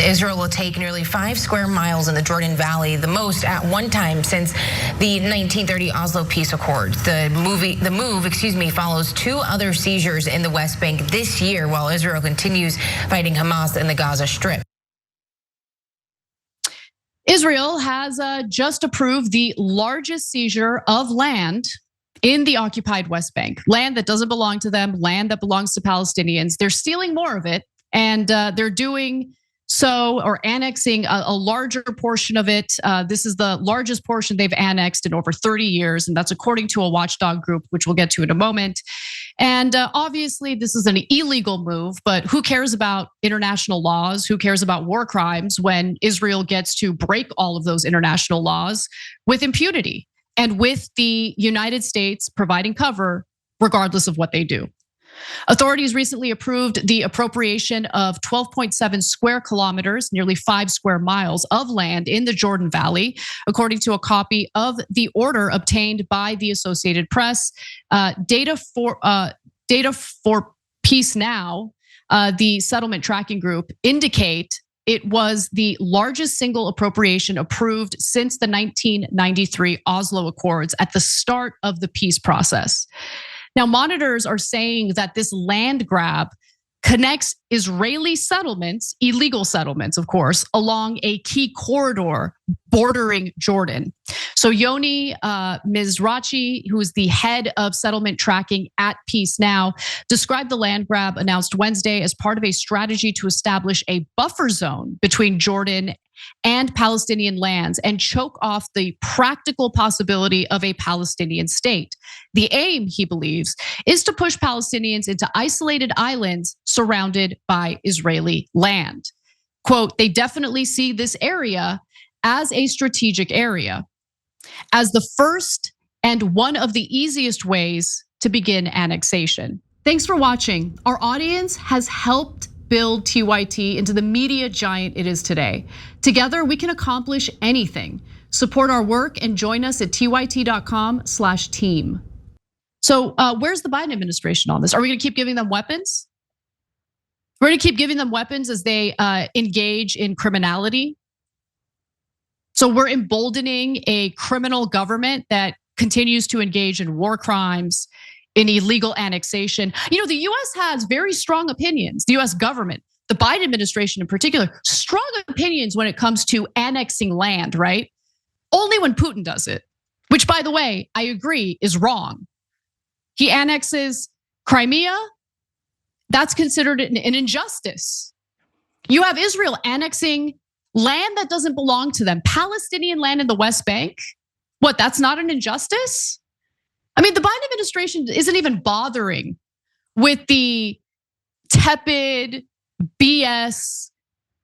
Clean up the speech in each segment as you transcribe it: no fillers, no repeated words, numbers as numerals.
Israel will take nearly 5 square miles in the Jordan Valley, the most at one time since the 1930 Oslo Peace Accords. The move follows 2 other seizures in the West Bank this year, while Israel continues fighting Hamas in the Gaza Strip. Israel has just approved the largest seizure of land in the occupied West Bank, land that doesn't belong to them, land that belongs to Palestinians. They're stealing more of it, and they're doing so, or annexing a larger portion of it. This is the largest portion they've annexed in over 30 years, and that's according to a watchdog group, which we'll get to in a moment. And obviously, this is an illegal move, but who cares about international laws? Who cares about war crimes when Israel gets to break all of those international laws with impunity and with the United States providing cover regardless of what they do? Authorities recently approved the appropriation of 12.7 square kilometers, nearly 5 square miles of land in the Jordan Valley, according to a copy of the order obtained by the Associated Press. Data for Peace Now, the settlement tracking group, indicate it was the largest single appropriation approved since the 1993 Oslo Accords at the start of the peace process. Now, monitors are saying that this land grab connects Israeli settlements, illegal settlements, of course, along a key corridor bordering Jordan. So Yoni Mizrachi, who is the head of settlement tracking at Peace Now, described the land grab announced Wednesday as part of a strategy to establish a buffer zone between Jordan and Palestinian lands and choke off the practical possibility of a Palestinian state. The aim, he believes, is to push Palestinians into isolated islands surrounded by Israeli land. Quote, they definitely see this area as a strategic area, as the first and one of the easiest ways to begin annexation. Thanks for watching. Our audience has helped build TYT into the media giant it is today. Together, we can accomplish anything. Support our work and join us at tyt.com/team. So where's the Biden administration on this? Are we gonna keep giving them weapons? We're gonna keep giving them weapons as they engage in criminality. So we're emboldening a criminal government that continues to engage in war crimes, in illegal annexation. You know, the US has very strong opinions, the US government, the Biden administration in particular, strong opinions when it comes to annexing land, right? Only when Putin does it, which, by the way, I agree is wrong. He annexes Crimea, that's considered an injustice. You have Israel annexing land that doesn't belong to them, Palestinian land in the West Bank. What, that's not an injustice? I mean, the Biden administration isn't even bothering with the tepid BS,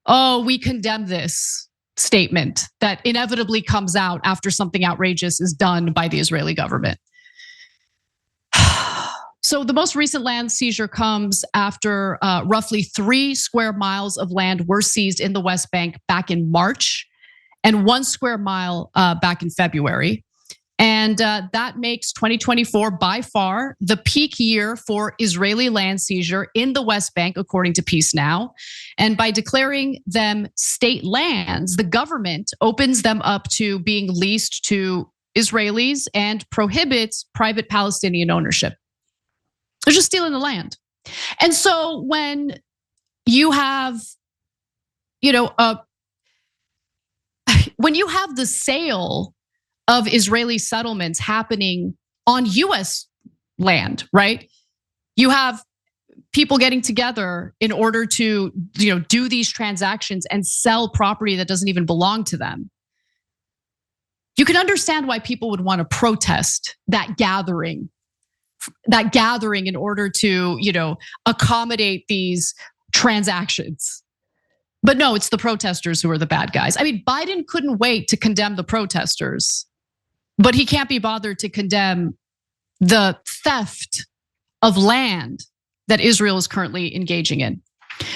oh, we condemn this statement that inevitably comes out after something outrageous is done by the Israeli government. So the most recent land seizure comes after roughly 3 square miles of land were seized in the West Bank back in March and 1 square mile back in February. And that makes 2024 by far the peak year for Israeli land seizure in the West Bank, according to Peace Now. And by declaring them state lands, the government opens them up to being leased to Israelis and prohibits private Palestinian ownership. They're just stealing the land. And so when you have, when you have the sale of Israeli settlements happening on US land, right? You have people getting together in order to, do these transactions and sell property that doesn't even belong to them. You can understand why people would want to protest that gathering in order to, accommodate these transactions. But no, it's the protesters who are the bad guys. I mean, Biden couldn't wait to condemn the protesters, but he can't be bothered to condemn the theft of land that Israel is currently engaging in.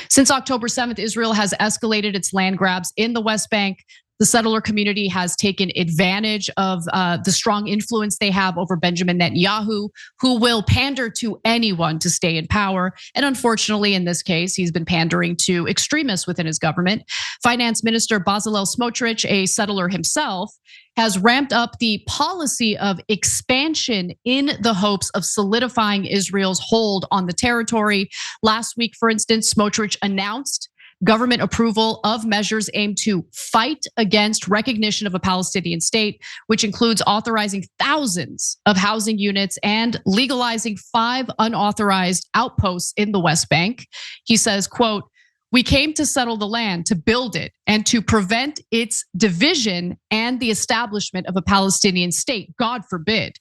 Since October 7th, Israel has escalated its land grabs in the West Bank. The settler community has taken advantage of the strong influence they have over Benjamin Netanyahu, who will pander to anyone to stay in power. And unfortunately, in this case, he's been pandering to extremists within his government. Finance Minister Bezalel Smotrich, a settler himself, has ramped up the policy of expansion in the hopes of solidifying Israel's hold on the territory. Last week, for instance, Smotrich announced government approval of measures aimed to fight against recognition of a Palestinian state, which includes authorizing thousands of housing units and legalizing 5 unauthorized outposts in the West Bank. He says, quote, "We came to settle the land, to build it, and to prevent its division and the establishment of a Palestinian state, God forbid."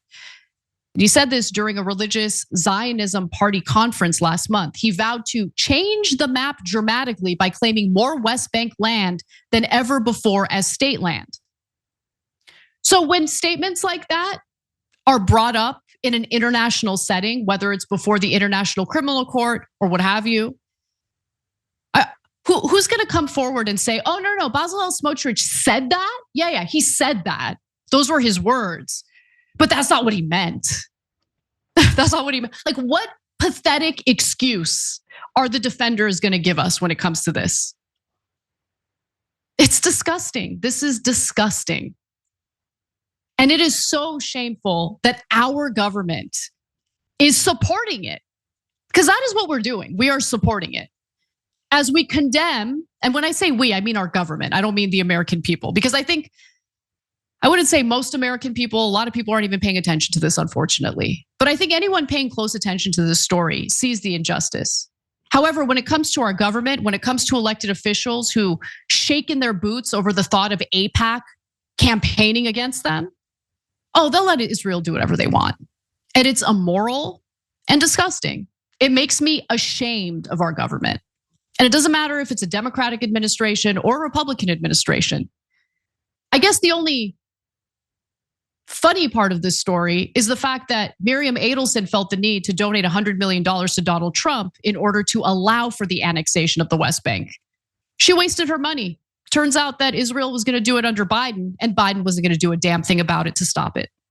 And he said this during a religious Zionism party conference last month. He vowed to change the map dramatically by claiming more West Bank land than ever before as state land. So when statements like that are brought up in an international setting, whether it's before the International Criminal Court or what have you, who's gonna come forward and say, oh, no, Bezalel Smotrich said that? Yeah, he said that. Those were his words. But that's not what he meant. That's not what he meant. Like, what pathetic excuse are the defenders gonna give us when it comes to this? It's disgusting. This is disgusting. And it is so shameful that our government is supporting it. Because that is what we're doing. We are supporting it. As we condemn, and when I say we, I mean our government. I don't mean the American people, because I wouldn't say most American people, a lot of people aren't even paying attention to this, unfortunately. But I think anyone paying close attention to this story sees the injustice. However, when it comes to our government, when it comes to elected officials who shake in their boots over the thought of AIPAC campaigning against them, oh, they'll let Israel do whatever they want. And it's immoral and disgusting. It makes me ashamed of our government. And it doesn't matter if it's a Democratic administration or a Republican administration. I guess the only funny part of this story is the fact that Miriam Adelson felt the need to donate $100 million to Donald Trump in order to allow for the annexation of the West Bank. She wasted her money. Turns out that Israel was gonna do it under Biden, and Biden wasn't gonna do a damn thing about it to stop it.